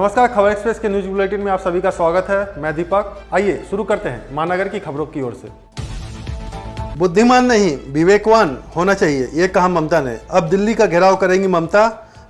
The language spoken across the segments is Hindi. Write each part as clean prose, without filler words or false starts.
नमस्कार, खबर एक्सप्रेस के न्यूज बुलेटिन में आप सभी का स्वागत है। मैं दीपक। आइए शुरू करते हैं महानगर की खबरों की ओर से। बुद्धिमान नहीं विवेकवान होना चाहिए, ये कहा ममता ने। अब दिल्ली का घेराव करेंगी ममता।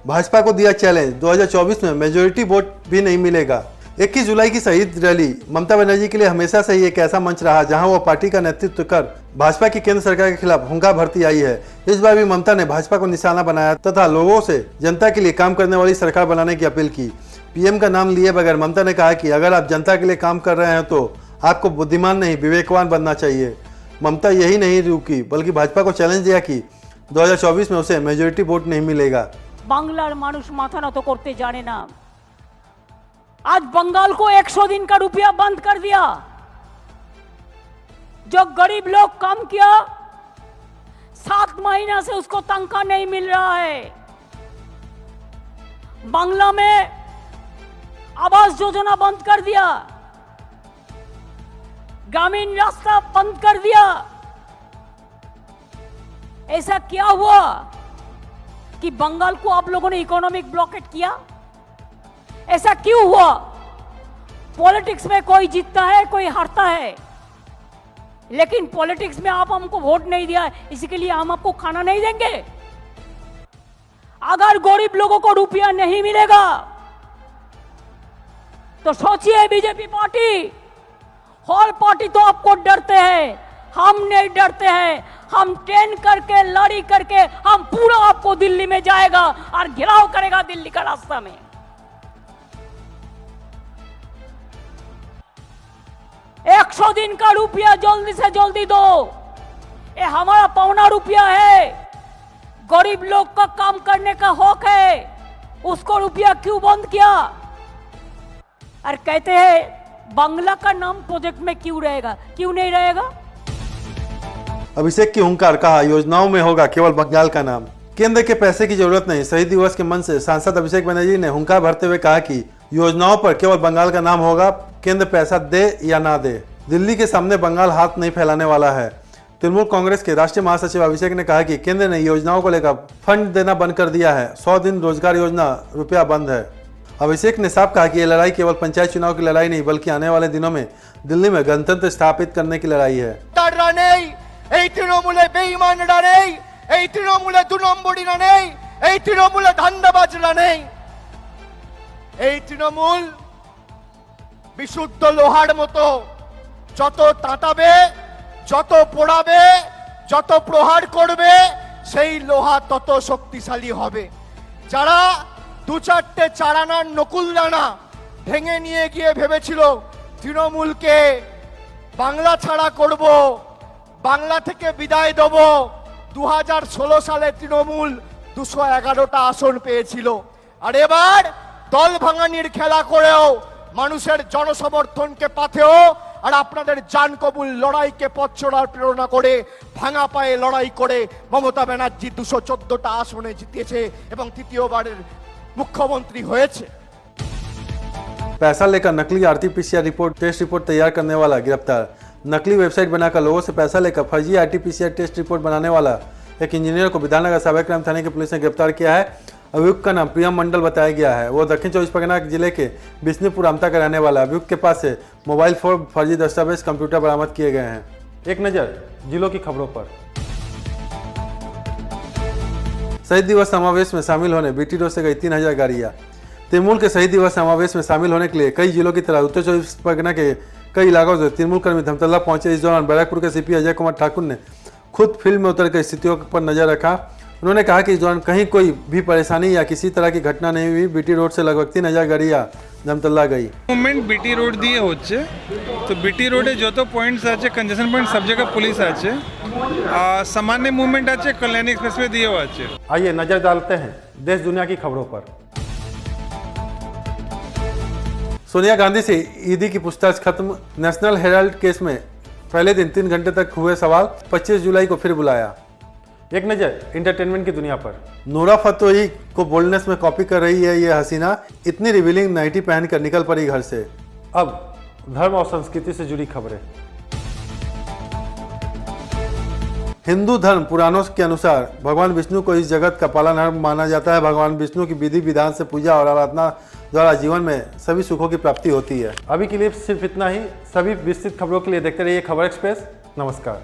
भाजपा को दिया चैलेंज, 2024 में मेजोरिटी वोट भी नहीं मिलेगा। 21 जुलाई की शहीद रैली ममता बनर्जी के लिए हमेशा से ही एक ऐसा मंच रहा जहां वो पार्टी का नेतृत्व कर भाजपा की केंद्र सरकार के खिलाफ हुंकार भरती आई है। इस बार भी ममता ने भाजपा को निशाना बनाया तथा लोगों से जनता के लिए काम करने वाली सरकार बनाने की अपील की। पीएम का नाम लिए बगैर ममता ने कहा कि अगर आप जनता के लिए काम कर रहे हैं तो आपको बुद्धिमान नहीं विवेकवान बनना चाहिए। ममता यही नहीं रुकी बल्कि भाजपा को चैलेंज दिया कि 2024 में उसे मेजोरिटी वोट नहीं मिलेगा। बांग्लार मानुष माथा নত करते जाने ना। आज बंगाल को 100 दिन का रुपया बंद कर दिया। जो गरीब लोग काम किया 7 महीना से उसको तनख्वाह नहीं मिल रहा है। बांग्ला में आवास योजना बंद कर दिया, ग्रामीण रास्ता बंद कर दिया। ऐसा क्या हुआ कि बंगाल को आप लोगों ने इकोनॉमिक ब्लॉकेट किया? ऐसा क्यों हुआ? पॉलिटिक्स में कोई जीतता है, कोई हारता है, लेकिन पॉलिटिक्स में आप हमको वोट नहीं दिया, इसी के लिए हम आपको खाना नहीं देंगे। अगर गरीब लोगों को रुपया नहीं मिलेगा तो सोचिए, बीजेपी पार्टी, हर पार्टी तो आपको डरते हैं, हम नहीं डरते हैं। हम ट्रेन करके लड़ी करके हम पूरा आपको दिल्ली में जाएगा और घेराव करेगा दिल्ली का रास्ता में। एक 100 दिन का रुपया जल्दी से जल्दी दो, ये हमारा पौना रुपया है। गरीब लोग का काम करने का हक है, उसको रुपया क्यों बंद किया? और कहते हैं बांग्ला का नाम प्रोजेक्ट में क्यों रहेगा, क्यों नहीं रहेगा? अभिषेक की हुंकार, कहा योजनाओं में होगा केवल बंगाल का नाम। केंद्र के पैसे की जरूरत नहीं, शहीद दिवस के मन से सांसद अभिषेक बनर्जी ने हुंकार भरते हुए कहा कि योजनाओं पर केवल बंगाल का नाम होगा, केंद्र पैसा दे या ना दे। दिल्ली के सामने बंगाल हाथ नहीं फैलाने वाला है। तृणमूल कांग्रेस के राष्ट्रीय महासचिव अभिषेक ने कहा कि केंद्र ने योजनाओं को लेकर फंड देना बंद कर दिया है। 100 दिन रोजगार योजना रुपया बंद है। अभिषेक ने साफ कहा कि यह लड़ाई केवल पंचायत चुनाव की लड़ाई नहीं बल्कि आने वाले दिनों में दिल्ली में गणतंत्र स्थापित करने की लड़ाई है। এই তৃণমূলে বেঈমানরা নেই, এই তৃণমূলে 2 নম্বরীরা নেই, এই তৃণমূলে ধান্দাবাজরা নেই। এই তৃণমূল বিশুদ্ধ লোহার মতো যত তাতাবে, যত পোড়াবে, যত প্রহার করবে সেই লোহা তত শক্তিশালী হবে। যারা 2-4টে চারানার নকুলদানা ভেঙে নিয়ে গিয়ে ভেবেছিল তৃণমূলকে বাংলা ছাড়া করব, বাংলা থেকে বিদায় দেব, 2016 সালে তৃণমূল 211টা আসন পেয়েছিল। আর এবার দল ভাঙানির খেলা করেও মানুষের জনসমর্থনকে পাথেও আর আপনাদের জান কবুল লড়াইকে পথ চড়ার প্রেরণা করে ভাঙা পায়ে লড়াই করে মমতা ব্যানার্জি 214টা আসনে জিতেছে এবং তৃতীয়বারের মুখ্যমন্ত্রী হয়েছে। पैसा लेकर नकली आरटीपीसीआर रिपोर्ट टेस्ट रिपोर्ट तैयार करने वाला गिरफ्तार। नकली वेबसाइट बनाकर लोगों से पैसा लेकर फर्जी आरटीपीसीआर टेस्ट रिपोर्ट बनाने वाला एक इंजीनियर को विधाननगर साइबर क्राइम थाने की पुलिस ने गिरफ्तार किया है। अभियुक्त का नाम प्रियम मंडल बताया गया है। वो दक्षिण 24 परगना जिले के बिष्णुपुर आमता का रहने वाला। अभियुक्त के पास से मोबाइल फोन, फर्जी दस्तावेज, कंप्यूटर बरामद किए गए हैं। एक नज़र जिलों की खबरों पर। शहीद दिवस समावेश में शामिल होने बीटी रोड से गई 3000 गाड़ियाँ। तृणमूल के शहीद दिवस समावेश में शामिल होने के लिए कई जिलों की तरह उत्तर 24 परगना के कई इलाकों से तृणमूल कर्मी धमतल्ला पहुंचे। इस दौरान बैरकपुर के सीपी अजय कुमार ठाकुर ने खुद फील्ड में उतरकर स्थितियों पर नजर रखा। उन्होंने कहा कि इस दौरान कहीं कोई भी परेशानी या किसी तरह की घटना नहीं हुई। बीटी रोड से लगभग 3000 गाड़ियाँ धमतल्ला गई। মুভমেন্ট বিটি রোড দিয়ে হচ্ছে, তো বিটি রোডে যত পয়েন্টস আছে, কনজেশন পয়েন্ট সব জায়গায় পুলিশ আছে, সামান্য মুভমেন্ট আছে কল্যাণী এক্সপ্রেসওয়ে দিয়েও আছে। आइए नजर डालते हैं देश दुनिया की खबरों पर। सोनिया गांधी से ईडी की पूछताछ खत्म। नेशनल हेराल्ड केस में पहले दिन 3 घंटे तक हुए सवाल। 25 जुलाई को फिर बुलाया। एक नज़र इंटरटेनमेंट की दुनिया पर। नूरा फतोही को बोल्डनेस में कॉपी कर रही है ये हसीना। इतनी रिवीलिंग नाइटी पहनकर निकल पड़ी घर से। अब धर्म और संस्कृति से जुड़ी खबरें। हिंदू धर्म पुराणों के अनुसार भगवान विष्णु को इस जगत का पालनहार माना जाता है। भगवान विष्णु की विधि विधान से पूजा और आराधना द्वारा जीवन में सभी सुखों की प्राप्ति होती है। अभी के लिए सिर्फ इतना ही। सभी विस्तृत खबरों के लिए देखते रहिए खबर एक्सप्रेस। नमस्कार।